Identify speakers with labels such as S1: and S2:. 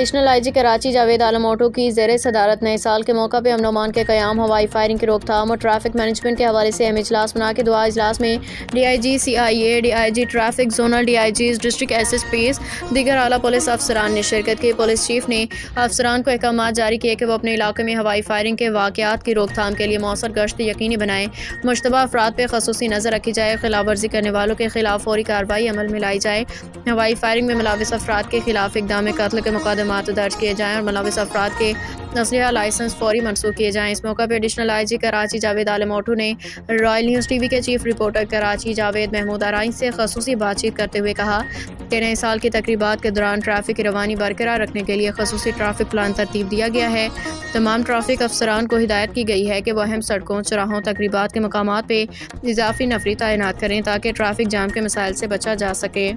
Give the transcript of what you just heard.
S1: Additional I G Karachi Javed Alam Odho کی زیر صدارت نئے سال کے موقع پہ امن و امان کے قیام، ہوائی فائرنگ کی روک تھام اور ٹریفک مینجمنٹ کے حوالے سے اہم اجلاس منعقد ہوا۔ اجلاس میں D I G C I A, D I G traffic, zonal D I Gs, district S S Ps, دیگر اعلیٰ پولیس افسران نے شرکت کی۔ پولیس چیف نے افسران کو احکامات جاری کیے کہ وہ اپنے علاقے میں ہوائی فائرنگ کے واقعات کی روک تھام کے لیے مؤثر گشت یقینی بنائیں، مشتبہ افراد پہ خصوصی نظر رکھی جائے، خلاف ورزی کرنے والوں کے خلاف فوری کارروائی عمل میں لائی جائے، ہوائی فائرنگ میں ملوث افراد کے خلاف اقدام قتل کے مقدمات درج کیے جائیں اور ملوث افراد کے اسلحہ لائسنس فوری منسوخ کیے جائیں۔ اس موقع پہ additional I G Karachi Javed Alam Odho نے رائل نیوز ٹی وی کے چیف رپورٹر کراچی جاوید محمود آرائیں سے خصوصی بات چیت کرتے ہوئے کہا کہ نئے سال کی تقریبات کے دوران ٹریفک کی روانی برقرار رکھنے کے لیے خصوصی ٹریفک پلان ترتیب دیا گیا ہے۔ تمام ٹریفک افسران کو ہدایت کی گئی ہے کہ وہ اہم سڑکوں، چوراہوں، تقریبات کے مقامات پہ اضافی نفری تعینات کریں تاکہ ٹریفک جام کے مسائل سے بچا جا سکے۔